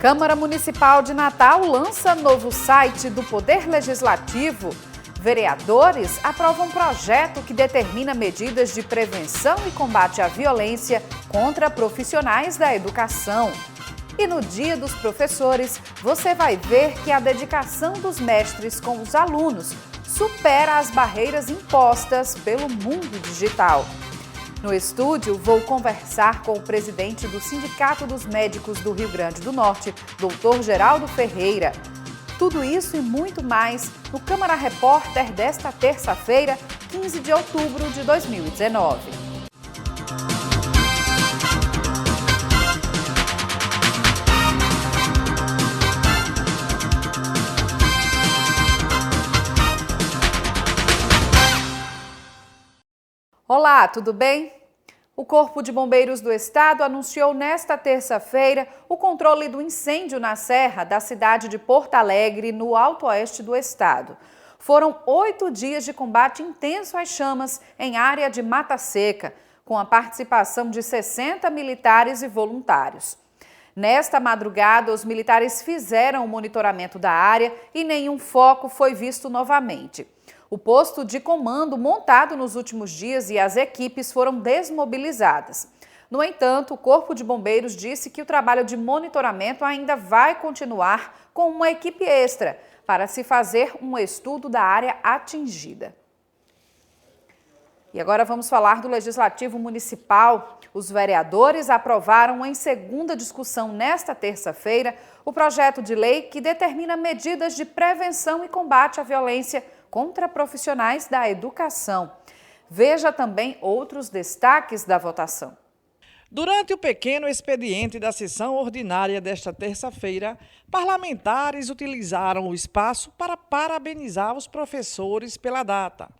Câmara Municipal de Natal lança novo site do Poder Legislativo. Vereadores aprovam projeto que determina medidas de prevenção e combate à violência contra profissionais da educação. E no Dia dos Professores, você vai ver que a dedicação dos mestres com os alunos supera as barreiras impostas pelo mundo digital. No estúdio, vou conversar com o presidente do Sindicato dos Médicos do Rio Grande do Norte, Dr. Geraldo Ferreira. Tudo isso e muito mais no Câmara Repórter desta terça-feira, 15 de outubro de 2019. Olá, tudo bem? O Corpo de Bombeiros do Estado anunciou nesta terça-feira o controle do incêndio na serra da cidade de Porto Alegre, no Alto Oeste do Estado. Foram 8 dias de combate intenso às chamas em área de Mata Seca, com a participação de 60 militares e voluntários. Nesta madrugada, os militares fizeram o monitoramento da área e nenhum foco foi visto novamente. O posto de comando montado nos últimos dias e as equipes foram desmobilizadas. No entanto, o Corpo de Bombeiros disse que o trabalho de monitoramento ainda vai continuar com uma equipe extra para se fazer um estudo da área atingida. E agora vamos falar do Legislativo Municipal. Os vereadores aprovaram em segunda discussão nesta terça-feira o projeto de lei que determina medidas de prevenção e combate à violência contra profissionais da educação. Veja também outros destaques da votação. Durante o pequeno expediente da sessão ordinária desta terça-feira, parlamentares utilizaram o espaço para parabenizar os professores pela data.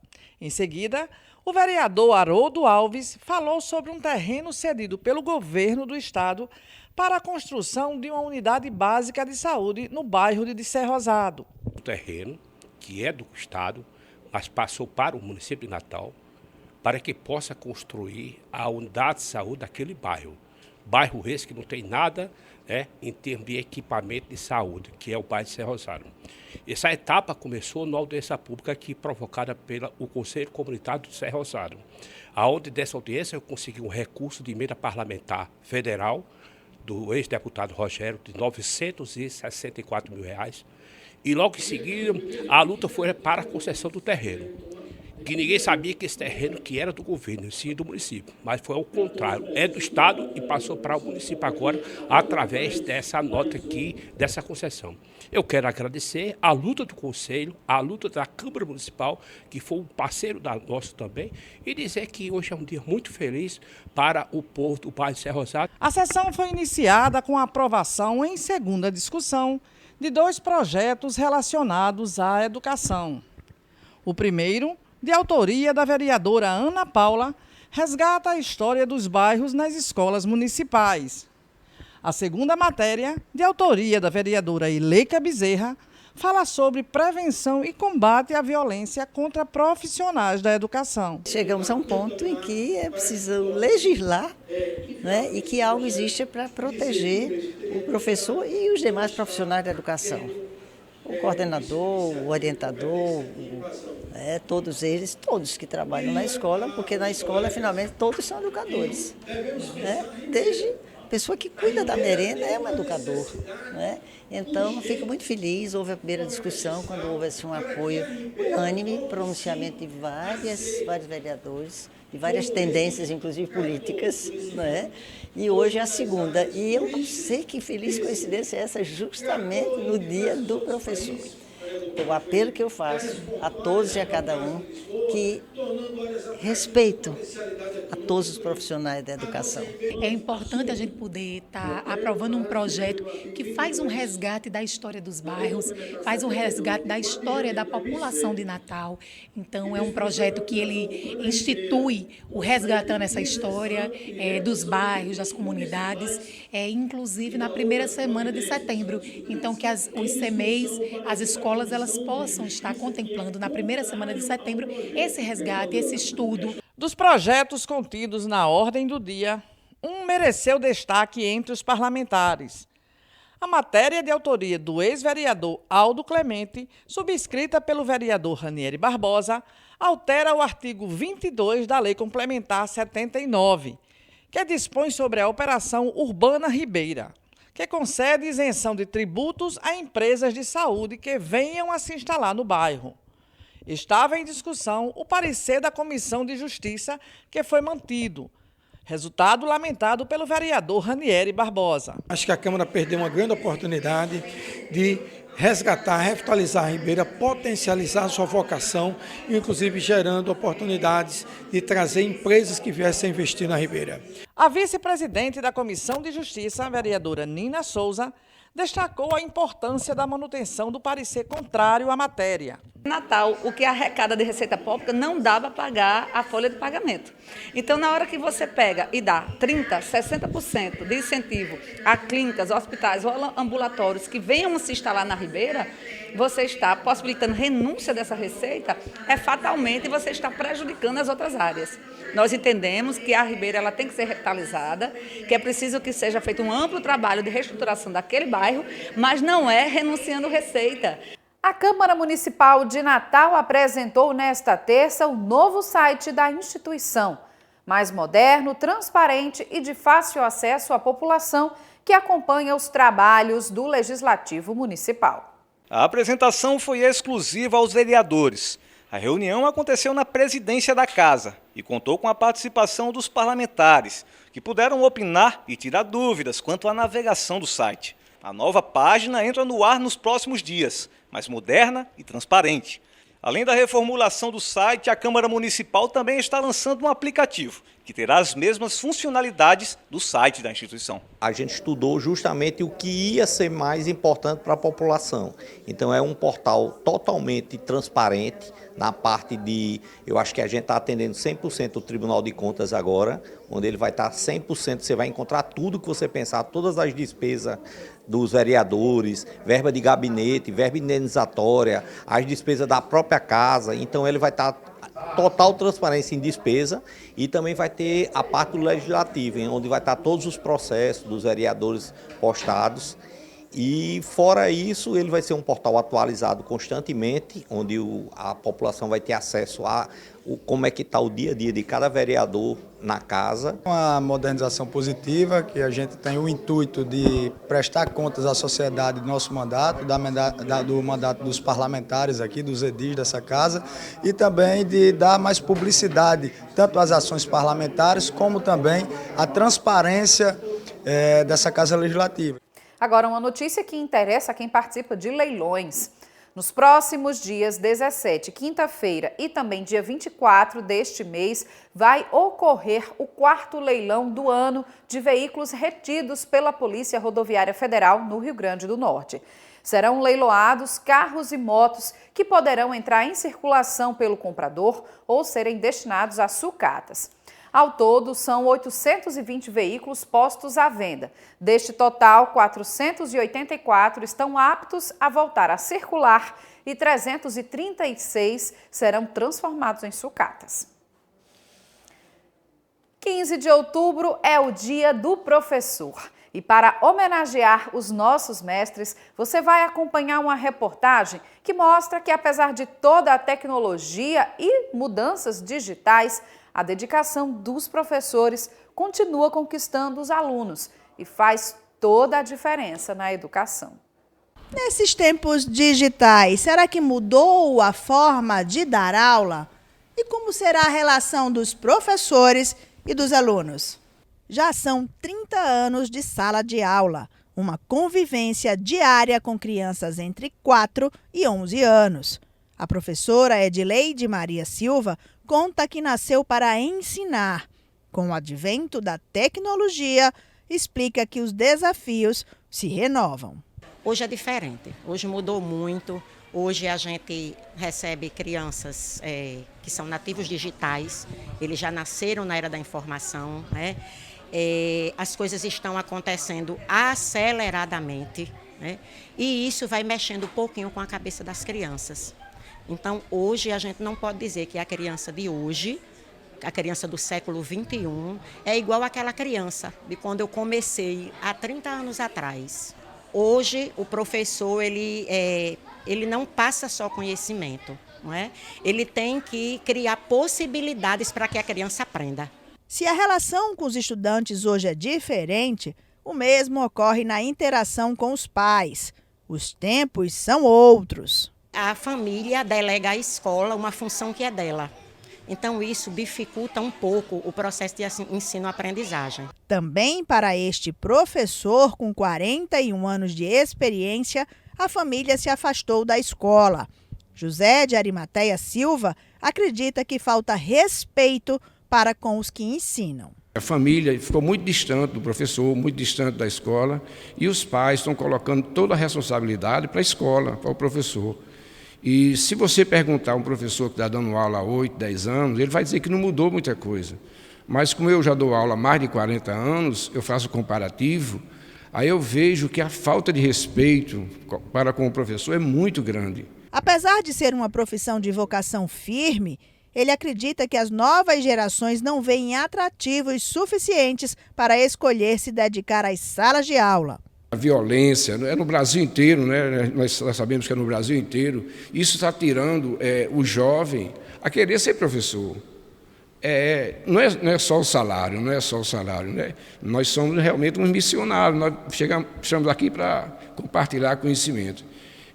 Em seguida, o vereador Haroldo Alves falou sobre um terreno cedido pelo governo do estado para a construção de uma unidade básica de saúde no bairro de Serra Rosado. O terreno que é do Estado, mas passou para o município de Natal, para que possa construir a unidade de saúde daquele bairro. Bairro esse que não tem nada em termos de equipamento de saúde, que é o bairro de Serra Rosado. Essa etapa começou na audiência pública aqui, provocada pelo Conselho Comunitário de Serra Rosado, aonde dessa audiência eu consegui um recurso de emenda parlamentar federal do ex-deputado Rogério de R$964 mil. E logo em seguida, a luta foi para a concessão do terreno, que ninguém sabia que esse terreno que era do governo, sim do município, mas foi ao contrário, é do Estado e passou para o município agora, através dessa nota aqui, dessa concessão. Eu quero agradecer a luta do Conselho, a luta da Câmara Municipal, que foi um parceiro nosso também, e dizer que hoje é um dia muito feliz para o povo do bairro de Serra Rosado. A sessão foi iniciada com a aprovação em segunda discussão de 2 projetos relacionados à educação. O primeiro, de autoria da vereadora Ana Paula, resgata a história dos bairros nas escolas municipais. A segunda matéria, de autoria da vereadora Ileika Bezerra, fala sobre prevenção e combate à violência contra profissionais da educação. Chegamos a um ponto em que é preciso legislar, né, e que algo existe para proteger o professor e os demais profissionais da educação. O coordenador, o orientador, todos eles, todos que trabalham na escola, porque na escola, finalmente, todos são educadores. Desde a pessoa que cuida da merenda é um educador. Então, fico muito feliz. Houve a primeira discussão, quando houve um apoio unânime, pronunciamento de vários vereadores, de várias tendências, inclusive políticas, E hoje é a segunda. E eu não sei que feliz coincidência é essa, justamente no dia do professor. O apelo que eu faço a todos e a cada um, que respeito a todos os profissionais da educação. É importante a gente poder estar aprovando um projeto que faz um resgate da história dos bairros, faz um resgate da história da população de Natal. Então, é um projeto que ele institui o resgatando essa história dos bairros, das comunidades, inclusive na primeira semana de setembro. Então, que os CMEs, as escolas, elas possam estar contemplando na primeira semana de setembro esse resgate, esse estudo. Dos projetos contidos na ordem do dia, um mereceu destaque entre os parlamentares. A matéria de autoria do ex-vereador Aldo Clemente, subscrita pelo vereador Ranieri Barbosa, altera o artigo 22 da Lei Complementar 79, que dispõe sobre a Operação Urbana Ribeira, que concede isenção de tributos a empresas de saúde que venham a se instalar no bairro. Estava em discussão o parecer da Comissão de Justiça, que foi mantido. Resultado lamentado pelo vereador Ranieri Barbosa. Acho que a Câmara perdeu uma grande oportunidade de resgatar, revitalizar a Ribeira, potencializar sua vocação, inclusive gerando oportunidades de trazer empresas que viessem a investir na Ribeira. A vice-presidente da Comissão de Justiça, a vereadora Nina Souza, destacou a importância da manutenção do parecer contrário à matéria. Natal, o que arrecada de receita pública não dá para pagar a folha de pagamento. Então, na hora que você pega e dá 30%, 60% de incentivo a clínicas, hospitais ou ambulatórios que venham se instalar na Ribeira, você está possibilitando renúncia dessa receita, fatalmente você está prejudicando as outras áreas. Nós entendemos que a Ribeira ela tem que ser revitalizada, que é preciso que seja feito um amplo trabalho de reestruturação daquele bairro, mas não é renunciando receita. A Câmara Municipal de Natal apresentou nesta terça o novo site da instituição, mais moderno, transparente e de fácil acesso à população que acompanha os trabalhos do Legislativo Municipal. A apresentação foi exclusiva aos vereadores. A reunião aconteceu na presidência da Casa e contou com a participação dos parlamentares, que puderam opinar e tirar dúvidas quanto à navegação do site. A nova página entra no ar nos próximos dias, mais moderna e transparente. Além da reformulação do site, a Câmara Municipal também está lançando um aplicativo que terá as mesmas funcionalidades do site da instituição. A gente estudou justamente o que ia ser mais importante para a população. Então é um portal totalmente transparente na parte de... Eu acho que a gente está atendendo 100% o Tribunal de Contas agora, onde ele vai estar 100%, você vai encontrar tudo que você pensar, todas as despesas dos vereadores, verba de gabinete, verba indenizatória, as despesas da própria casa. Então ele vai estar total transparência em despesa e também vai ter a parte do legislativo, onde vai estar todos os processos dos vereadores postados. E fora isso, ele vai ser um portal atualizado constantemente, onde a população vai ter acesso a como é que está o dia a dia de cada vereador na casa. Uma modernização positiva, que a gente tem o intuito de prestar contas à sociedade do nosso mandato, do mandato dos parlamentares aqui, dos edis dessa casa, e também de dar mais publicidade, tanto às ações parlamentares, como também à transparência dessa Casa Legislativa. Agora, uma notícia que interessa a quem participa de leilões. Nos próximos dias 17, quinta-feira e também dia 24 deste mês, vai ocorrer o 4º leilão do ano de veículos retidos pela Polícia Rodoviária Federal no Rio Grande do Norte. Serão leiloados carros e motos que poderão entrar em circulação pelo comprador ou serem destinados a sucatas. Ao todo, são 820 veículos postos à venda. Deste total, 484 estão aptos a voltar a circular e 336 serão transformados em sucatas. 15 de outubro é o Dia do Professor. E para homenagear os nossos mestres, você vai acompanhar uma reportagem que mostra que, apesar de toda a tecnologia e mudanças digitais, a dedicação dos professores continua conquistando os alunos e faz toda a diferença na educação. Nesses tempos digitais, será que mudou a forma de dar aula? E como será a relação dos professores e dos alunos? Já são 30 anos de sala de aula, uma convivência diária com crianças entre 4 e 11 anos. A professora Edileide Maria Silva conta que nasceu para ensinar. Com o advento da tecnologia, explica que os desafios se renovam. Hoje é diferente, hoje mudou muito. Hoje a gente recebe crianças que são nativos digitais, eles já nasceram na era da informação, né? As coisas estão acontecendo aceleradamente, né? E isso vai mexendo um pouquinho com a cabeça das crianças. Então, hoje, a gente não pode dizer que a criança de hoje, a criança do século XXI, é igual àquela criança de quando eu comecei há 30 anos atrás. Hoje, o professor, ele não passa só conhecimento, não é? Ele tem que criar possibilidades para que a criança aprenda. Se a relação com os estudantes hoje é diferente, o mesmo ocorre na interação com os pais. Os tempos são outros. A família delega à escola uma função que é dela. Então, isso dificulta um pouco o processo de ensino-aprendizagem. Também para este professor com 41 anos de experiência, a família se afastou da escola. José de Arimateia Silva acredita que falta respeito para com os que ensinam. A família ficou muito distante do professor, muito distante da escola, e os pais estão colocando toda a responsabilidade para a escola, para o professor. E se você perguntar a um professor que está dando aula há 8, 10 anos, ele vai dizer que não mudou muita coisa. Mas como eu já dou aula há mais de 40 anos, eu faço comparativo, aí eu vejo que a falta de respeito para com o professor é muito grande. Apesar de ser uma profissão de vocação firme, ele acredita que as novas gerações não veem atrativos suficientes para escolher se dedicar às salas de aula. A violência é no Brasil inteiro, né? Nós sabemos que é no Brasil inteiro. Isso está tirando o jovem a querer ser professor. Não é só o salário, não é só o salário, né? Nós somos realmente uns missionários, nós estamos aqui para compartilhar conhecimento.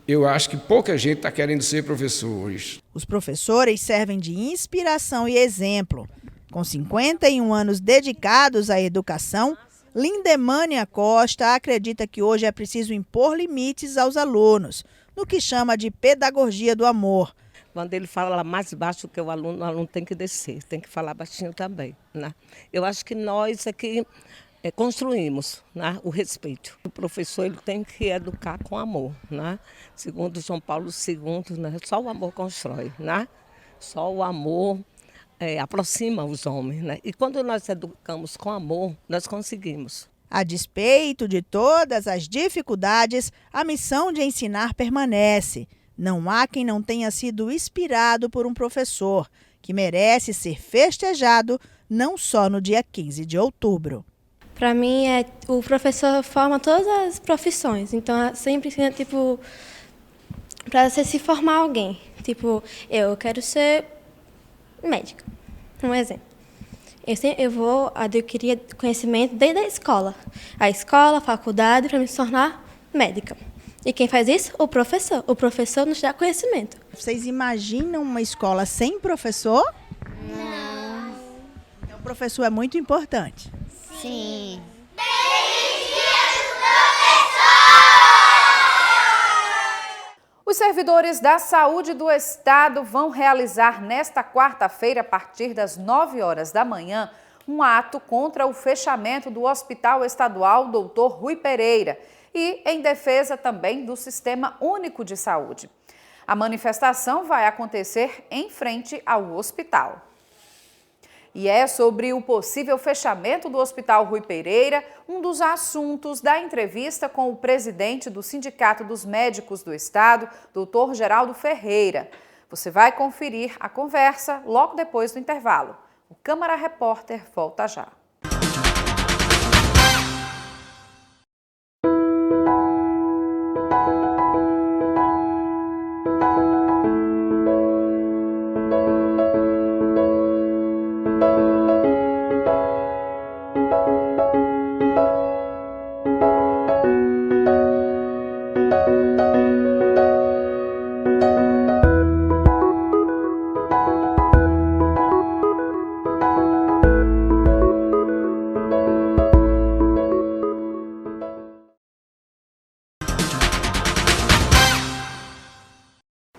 Eu acho que pouca gente está querendo ser professor hoje. Os professores servem de inspiração e exemplo. Com 51 anos dedicados à educação, Lindemânia Costa acredita que hoje é preciso impor limites aos alunos, no que chama de pedagogia do amor. Quando ele fala mais baixo que o aluno tem que descer, tem que falar baixinho também, né? Eu acho que nós aqui construímos, né, o respeito. O professor ele tem que educar com amor, né? Segundo João Paulo II, né, só o amor constrói, né? Só o amor aproxima os homens, né? E quando nós educamos com amor, nós conseguimos. A despeito de todas as dificuldades, a missão de ensinar permanece. Não há quem não tenha sido inspirado por um professor, que merece ser festejado não só no dia 15 de outubro. Para mim, o professor forma todas as profissões, então sempre ensina, para você se formar alguém. Tipo, eu quero ser médica, um exemplo. Eu vou adquirir conhecimento desde a escola. A escola, a faculdade, para me tornar médica. E quem faz isso? O professor. O professor nos dá conhecimento. Vocês imaginam uma escola sem professor? Não. Então, o professor é muito importante. Sim. Os servidores da saúde do estado vão realizar nesta quarta-feira, a partir das 9 horas da manhã, um ato contra o fechamento do Hospital Estadual Dr. Rui Pereira e em defesa também do Sistema Único de Saúde. A manifestação vai acontecer em frente ao hospital. E é sobre o possível fechamento do Hospital Rui Pereira, um dos assuntos da entrevista com o presidente do Sindicato dos Médicos do Estado, Dr. Geraldo Ferreira. Você vai conferir a conversa logo depois do intervalo. O Câmara Repórter volta já.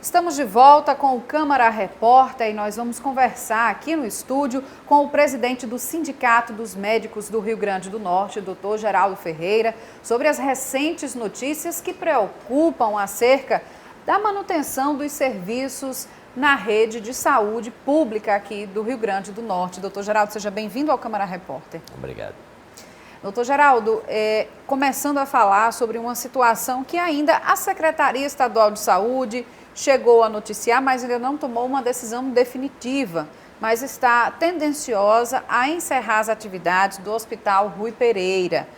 Estamos de volta com o Câmara Repórter e nós vamos conversar aqui no estúdio com o presidente do Sindicato dos Médicos do Rio Grande do Norte, Dr. Geraldo Ferreira, sobre as recentes notícias que preocupam acerca da manutenção dos serviços na rede de saúde pública aqui do Rio Grande do Norte. Dr. Geraldo, seja bem-vindo ao Câmara Repórter. Obrigado. Doutor Geraldo, começando a falar sobre uma situação que ainda a Secretaria Estadual de Saúde chegou a noticiar, mas ainda não tomou uma decisão definitiva, mas está tendenciosa a encerrar as atividades do Hospital Rui Pereira.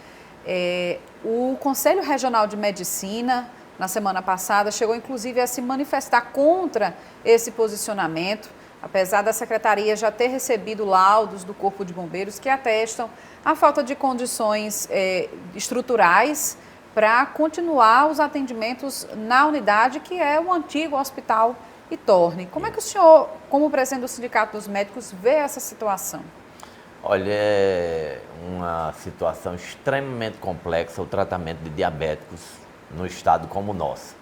o Conselho Regional de Medicina, na semana passada, chegou inclusive a se manifestar contra esse posicionamento, apesar da Secretaria já ter recebido laudos do Corpo de Bombeiros que atestam a falta de condições estruturais para continuar os atendimentos na unidade, que é o antigo Hospital Itorne. Como é que o senhor, como presidente do Sindicato dos Médicos, vê essa situação? Olha, é uma situação extremamente complexa o tratamento de diabéticos no estado como o nosso.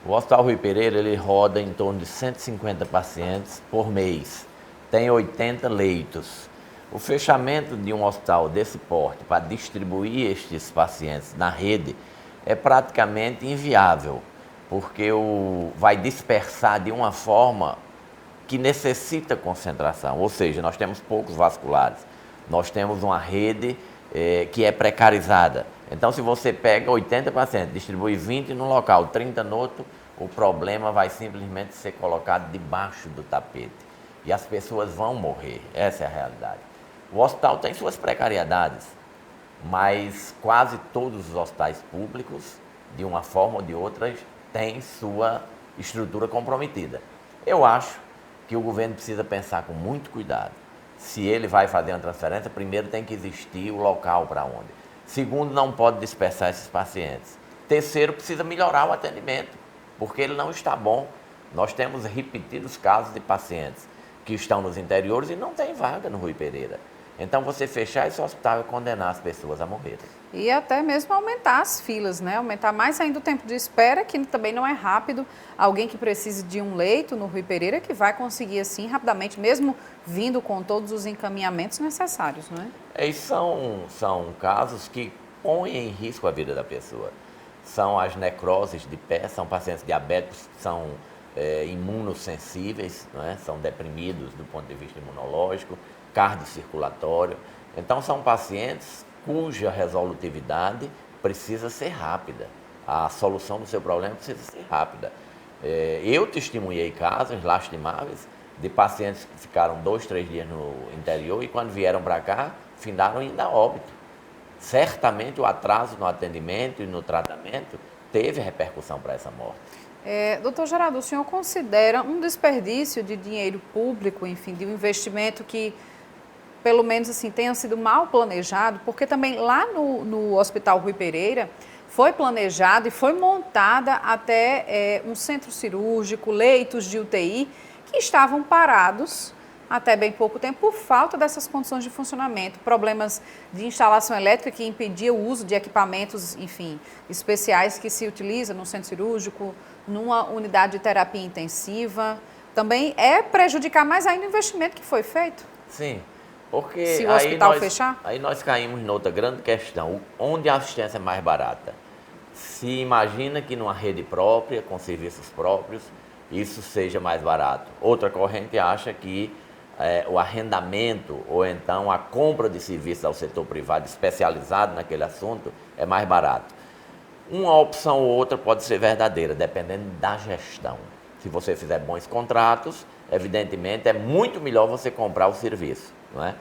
O Hospital Rui Pereira, ele roda em torno de 150 pacientes por mês, tem 80 leitos. O fechamento de um hospital desse porte para distribuir estes pacientes na rede é praticamente inviável, porque vai dispersar de uma forma que necessita concentração, ou seja, nós temos poucos vasculares, nós temos uma rede que é precarizada. Então, se você pega 80 pacientes, distribui 20 num local, 30 no outro, o problema vai simplesmente ser colocado debaixo do tapete. E as pessoas vão morrer, essa é a realidade. O hospital tem suas precariedades, mas quase todos os hospitais públicos, de uma forma ou de outra, têm sua estrutura comprometida. Eu acho que o governo precisa pensar com muito cuidado. Se ele vai fazer uma transferência, primeiro tem que existir o local para onde. Segundo, não pode dispersar esses pacientes. Terceiro, precisa melhorar o atendimento, porque ele não está bom. Nós temos repetidos casos de pacientes que estão nos interiores e não tem vaga no Rui Pereira. Então, você fechar esse hospital é condenar as pessoas a morrerem. E até mesmo aumentar as filas, né? Aumentar mais ainda o tempo de espera, que também não é rápido. Alguém que precise de um leito no Rui Pereira que vai conseguir assim rapidamente, mesmo vindo com todos os encaminhamentos necessários, não é? E são casos que põem em risco a vida da pessoa. São as necroses de pé, são pacientes diabéticos que são imunossensíveis, não é? São deprimidos do ponto de vista imunológico, cardiocirculatório. Então, são pacientes cuja resolutividade precisa ser rápida. A solução do seu problema precisa ser rápida. Eu testemunhei casos lastimáveis de pacientes que ficaram 2, 3 dias no interior e quando vieram para cá, findaram ainda a óbito. Certamente o atraso no atendimento e no tratamento teve repercussão para essa morte. Doutor Geraldo, o senhor considera um desperdício de dinheiro público, enfim, de um investimento que, pelo menos assim, tenha sido mal planejado, porque também lá no Hospital Rui Pereira foi planejado e foi montada até um centro cirúrgico, leitos de UTI, que estavam parados até bem pouco tempo por falta dessas condições de funcionamento, problemas de instalação elétrica que impedia o uso de equipamentos, enfim, especiais que se utiliza no centro cirúrgico, numa unidade de terapia intensiva. Também é prejudicar mais ainda o investimento que foi feito? Sim, porque se o hospital fechar? Aí nós caímos em outra grande questão, onde a assistência é mais barata. Se imagina que numa rede própria, com serviços próprios, isso seja mais barato. Outra corrente acha que o arrendamento ou então a compra de serviços ao setor privado especializado naquele assunto é mais barato. Uma opção ou outra pode ser verdadeira, dependendo da gestão. Se você fizer bons contratos, evidentemente é muito melhor você comprar o serviço, não é?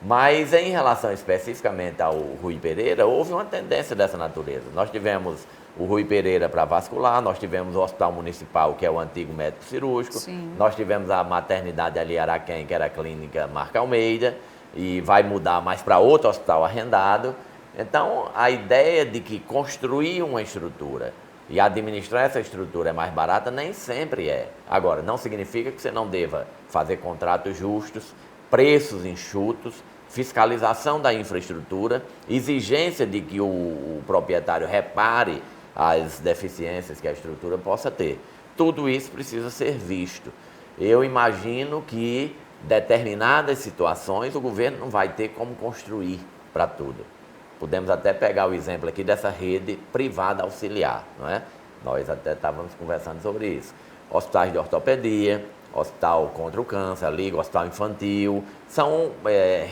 Mas em relação especificamente ao Rui Pereira, houve uma tendência dessa natureza. Nós tivemos o Rui Pereira para vascular, nós tivemos o Hospital Municipal, que é o antigo médico cirúrgico, nós tivemos a maternidade ali em Araquém, que era a clínica Marca Almeida, e vai mudar mais para outro hospital arrendado. Então, a ideia de que construir uma estrutura e administrar essa estrutura é mais barata, nem sempre é. Agora, não significa que você não deva fazer contratos justos, preços enxutos, fiscalização da infraestrutura, exigência de que o proprietário repare as deficiências que a estrutura possa ter. Tudo isso precisa ser visto. Eu imagino que determinadas situações o governo não vai ter como construir para tudo. Podemos até pegar o exemplo aqui dessa rede privada auxiliar, não é? Nós até estávamos conversando sobre isso. Hospitais de ortopedia, Hospital contra o Câncer, Liga, Hospital Infantil, são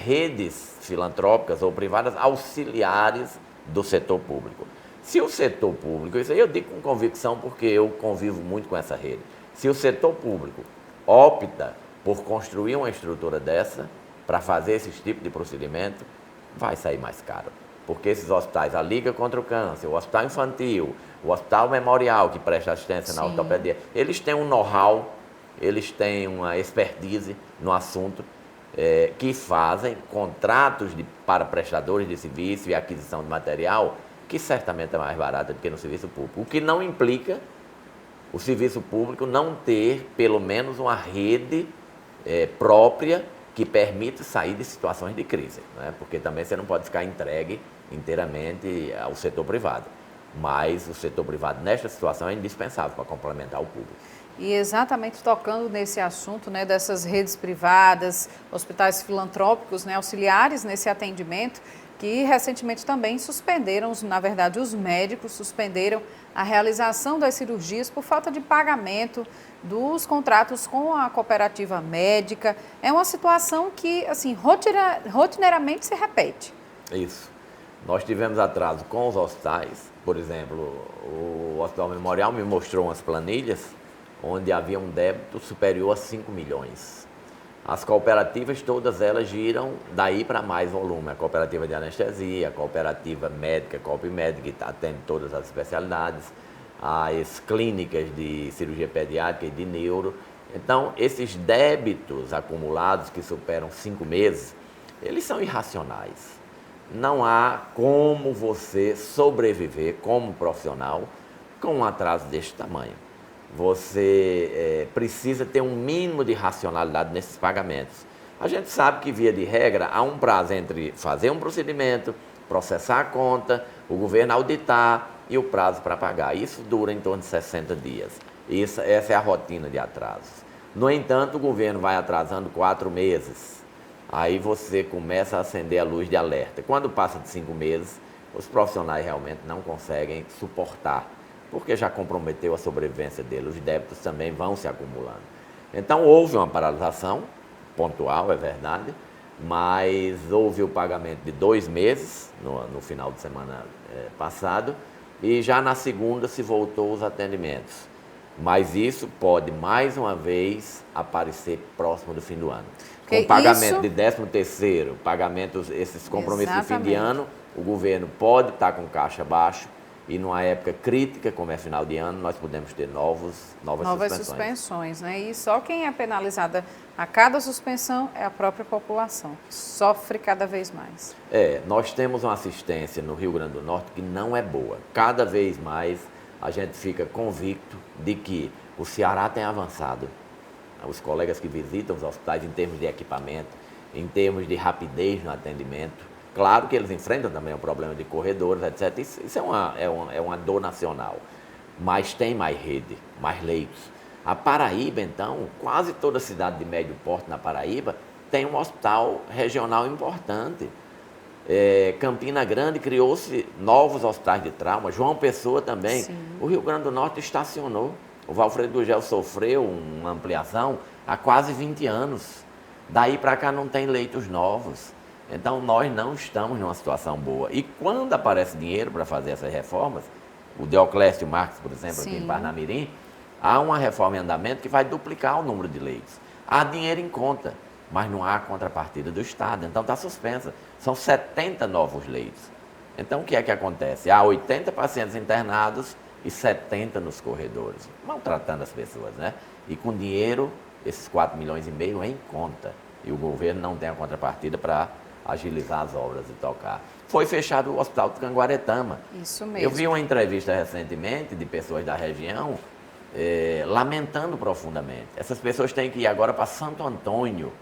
redes filantrópicas ou privadas auxiliares do setor público. Se o setor público, isso aí eu digo com convicção porque eu convivo muito com essa rede, se o setor público opta por construir uma estrutura dessa, para fazer esse tipo de procedimento, vai sair mais caro. porque esses hospitais, a Liga contra o Câncer, o Hospital Infantil, o Hospital Memorial, que presta assistência na ortopedia, eles têm um know-how, eles têm uma expertise no assunto, que fazem contratos para prestadores de serviço e aquisição de material, que certamente é mais barato do que no serviço público. O que não implica o serviço público não ter, pelo menos, uma rede própria que permita sair de situações de crise, né? Porque também você não pode ficar entregue inteiramente ao setor privado. Mas o setor privado, nesta situação, é indispensável para complementar o público. E exatamente tocando nesse assunto, né, dessas redes privadas, hospitais filantrópicos, né, auxiliares nesse atendimento, que recentemente também suspenderam, na verdade os médicos suspenderam a realização das cirurgias por falta de pagamento dos contratos com a cooperativa médica. É uma situação que, assim, rotineiramente se repete. Isso. Nós tivemos atraso com os hospitais, por exemplo, o Hospital Memorial me mostrou umas planilhas onde havia um débito superior a 5 milhões. As cooperativas, todas elas giram daí para mais volume. A cooperativa de anestesia, a cooperativa médica, a Coopmédica, que atende todas as especialidades, as clínicas de cirurgia pediátrica e de neuro. Então, esses débitos acumulados que superam 5 meses, eles são irracionais. Não há como você sobreviver como profissional com um atraso deste tamanho. Você precisa ter um mínimo de racionalidade nesses pagamentos. A gente sabe que, via de regra, há um prazo entre fazer um procedimento, processar a conta, o governo auditar e o prazo para pagar. Isso dura em torno de 60 dias. Essa é a rotina de atrasos. No entanto, o governo vai atrasando 4 meses. Aí você começa a acender a luz de alerta. Quando passa de 5 meses, os profissionais realmente não conseguem suportar, porque já comprometeu a sobrevivência dele, os débitos também vão se acumulando. Então, houve uma paralisação pontual, é verdade, mas houve o pagamento de 2 meses, no final de semana passado, e já na segunda se voltou os atendimentos. Mas isso pode, mais uma vez, aparecer próximo do fim do ano. Com pagamento de 13º, pagamentos, esses compromissos de fim de ano, o governo pode estar com caixa baixo, e numa época crítica, como é final de ano, nós podemos ter novas suspensões, né? E só quem é penalizada a cada suspensão é a própria população, que sofre cada vez mais. Nós temos uma assistência no Rio Grande do Norte que não é boa. Cada vez mais a gente fica convicto de que o Ceará tem avançado. Os colegas que visitam os hospitais, em termos de equipamento, em termos de rapidez no atendimento, claro que eles enfrentam também o problema de corredores, etc. Isso é uma dor nacional. Mas tem mais rede, mais leitos. A Paraíba, então, quase toda cidade de médio porte na Paraíba tem um hospital regional importante. Campina Grande criou-se novos hospitais de trauma, João Pessoa também. Sim. O Rio Grande do Norte estacionou. O Valfredo Gurgel sofreu uma ampliação há quase 20 anos. Daí para cá não tem leitos novos. Então, nós não estamos numa situação boa. E quando aparece dinheiro para fazer essas reformas, o Deoclésio Marques, por exemplo, aqui em Parnamirim, há uma reforma em andamento que vai duplicar o número de leitos. Há dinheiro em conta, mas não há contrapartida do Estado. Então, está suspensa. São 70 novos leitos. Então, o que é que acontece? Há 80 pacientes internados e 70 nos corredores, maltratando as pessoas, né? E com dinheiro, esses 4,5 milhões em conta. E o governo não tem a contrapartida para agilizar as obras e tocar. Foi fechado o Hospital de Canguaretama. Isso mesmo. Eu vi uma entrevista recentemente de pessoas da região lamentando profundamente. Essas pessoas têm que ir agora para Santo Antônio.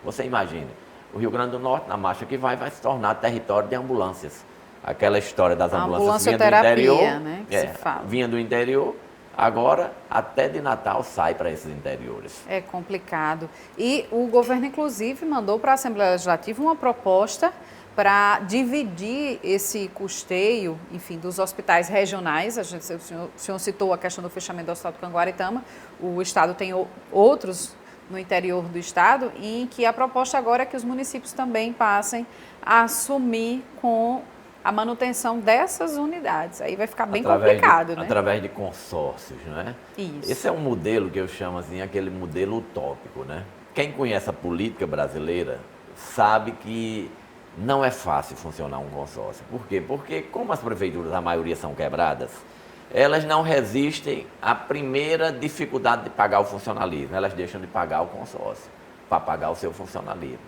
Você imagina, o Rio Grande do Norte, na marcha que vai se tornar território de ambulâncias. Aquela história das ambulâncias vinha do interior, né, que se fala. Vinha do interior, agora até de Natal sai para esses interiores. É complicado. E o governo, inclusive, mandou para a Assembleia Legislativa uma proposta para dividir esse custeio, enfim, dos hospitais regionais. O senhor citou a questão do fechamento do Hospital do Canguaretama. O Estado tem outros no interior do Estado, em que a proposta agora é que os municípios também passem a assumir com a manutenção dessas unidades. Aí vai ficar bem complicado, né? Através de consórcios, não é? Isso. Esse é um modelo que eu chamo assim, aquele modelo utópico, né? Quem conhece a política brasileira sabe que não é fácil funcionar um consórcio. Por quê? Porque como as prefeituras, a maioria são quebradas, elas não resistem à primeira dificuldade de pagar o funcionalismo, elas deixam de pagar o consórcio para pagar o seu funcionalismo.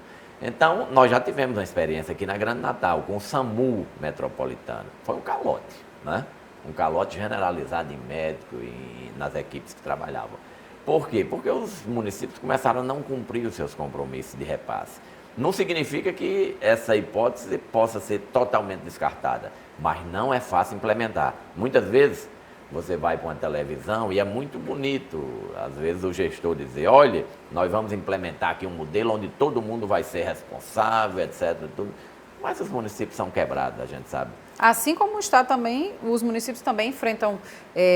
Então, nós já tivemos uma experiência aqui na Grande Natal com o SAMU metropolitano. Foi um calote, né? Um calote generalizado em médico e nas equipes que trabalhavam. Por quê? Porque os municípios começaram a não cumprir os seus compromissos de repasse. Não significa que essa hipótese possa ser totalmente descartada, mas não é fácil implementar. Muitas vezes você vai para uma televisão e é muito bonito, às vezes o gestor dizer, olha, nós vamos implementar aqui um modelo onde todo mundo vai ser responsável, etc. Tudo. Mas os municípios são quebrados, a gente sabe. Assim como o Estado também, os municípios também enfrentam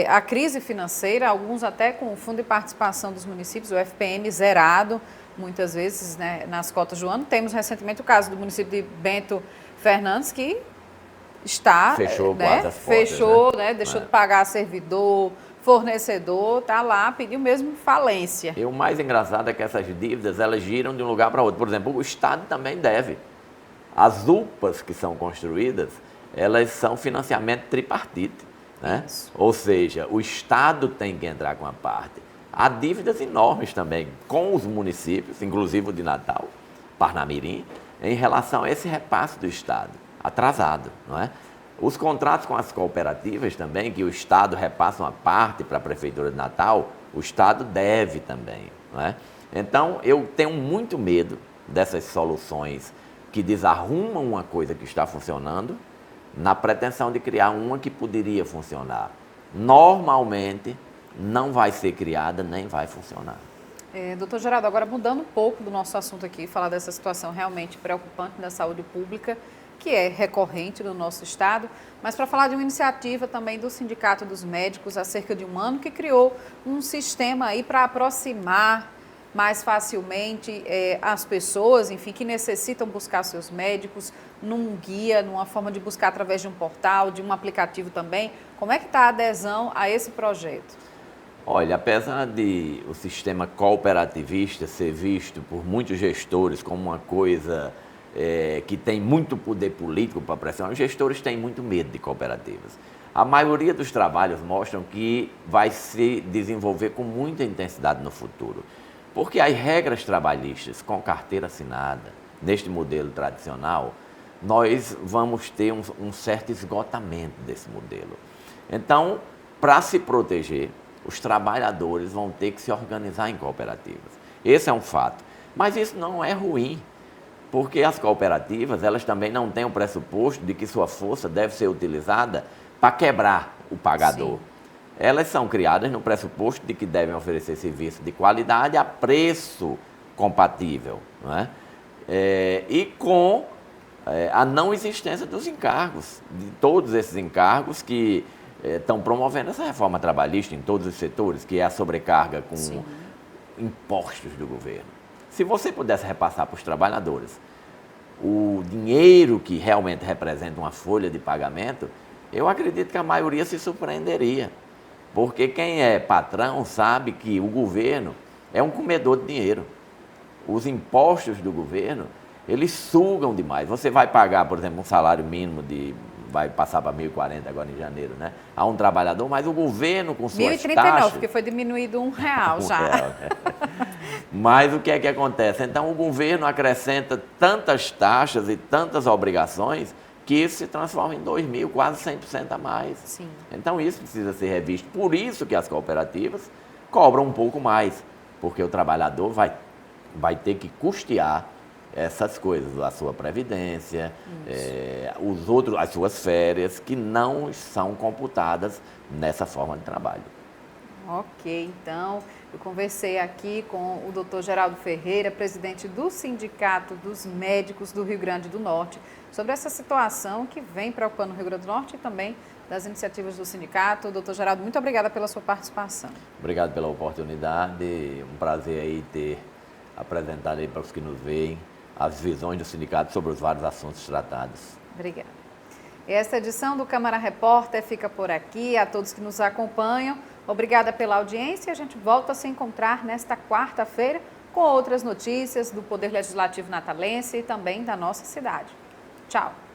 a crise financeira, alguns até com o Fundo de Participação dos Municípios, o FPM zerado, muitas vezes, né, nas cotas do ano. Temos recentemente o caso do município de Bento Fernandes, que está... Fechou né, quase as portas, fechou, né, deixou de pagar servidor, fornecedor, está lá, pediu mesmo falência. E o mais engraçado é que essas dívidas, elas giram de um lugar para outro. Por exemplo, o Estado também deve. As UPAs que são construídas, elas são financiamento tripartite, né? Ou seja, o Estado tem que entrar com a parte. Há dívidas enormes também com os municípios, inclusive o de Natal, Parnamirim, em relação a esse repasse do Estado, atrasado, não é? Os contratos com as cooperativas também, que o Estado repassa uma parte para a Prefeitura de Natal, o Estado deve também, não é? Então, eu tenho muito medo dessas soluções que desarrumam uma coisa que está funcionando, na pretensão de criar uma que poderia funcionar. Normalmente, não vai ser criada, nem vai funcionar. Doutor Geraldo, agora mudando um pouco do nosso assunto aqui, falar dessa situação realmente preocupante da saúde pública, que é recorrente no nosso estado, mas para falar de uma iniciativa também do Sindicato dos Médicos há cerca de um ano, que criou um sistema aí para aproximar mais facilmente as pessoas, enfim, que necessitam buscar seus médicos num guia, numa forma de buscar através de um portal, de um aplicativo também. Como é que está a adesão a esse projeto? Olha, apesar de o sistema cooperativista ser visto por muitos gestores como uma coisa que tem muito poder político para pressionar, os gestores têm muito medo de cooperativas. A maioria dos trabalhos mostram que vai se desenvolver com muita intensidade no futuro. Porque as regras trabalhistas com carteira assinada, neste modelo tradicional, nós vamos ter um certo esgotamento desse modelo. Então, para se proteger, os trabalhadores vão ter que se organizar em cooperativas. Esse é um fato. Mas isso não é ruim, porque as cooperativas, elas também não têm o pressuposto de que sua força deve ser utilizada para quebrar o pagador. Sim. Elas são criadas no pressuposto de que devem oferecer serviço de qualidade a preço compatível, não é? E com a não existência dos encargos, de todos esses encargos que estão promovendo essa reforma trabalhista em todos os setores, que é a sobrecarga com Sim. impostos do governo. Se você pudesse repassar para os trabalhadores o dinheiro que realmente representa uma folha de pagamento, eu acredito que a maioria se surpreenderia. Porque quem é patrão sabe que o governo é um comedor de dinheiro. Os impostos do governo, eles sugam demais. Você vai pagar, por exemplo, um salário mínimo vai passar para 1.040 agora em janeiro, né? A um trabalhador, mas o governo com suas 1.039, taxas... porque foi diminuído R$1 já. Mas o que é que acontece? Então o governo acrescenta tantas taxas e tantas obrigações que isso se transforma em 2.000, quase 100% a mais. Sim. Então isso precisa ser revisto. Por isso que as cooperativas cobram um pouco mais, porque o trabalhador vai ter que custear essas coisas, a sua previdência, as suas férias, que não são computadas nessa forma de trabalho. Ok, então eu conversei aqui com o Dr. Geraldo Ferreira, presidente do Sindicato dos Médicos do Rio Grande do Norte, sobre essa situação que vem preocupando o Rio Grande do Norte e também das iniciativas do sindicato. Doutor Geraldo, muito obrigada pela sua participação. Obrigado pela oportunidade, um prazer aí ter apresentado aí para os que nos veem as visões do sindicato sobre os vários assuntos tratados. Obrigada. E esta edição do Câmara Repórter fica por aqui. A todos que nos acompanham, obrigada pela audiência. A gente volta a se encontrar nesta quarta-feira com outras notícias do Poder Legislativo natalense e também da nossa cidade. Tchau!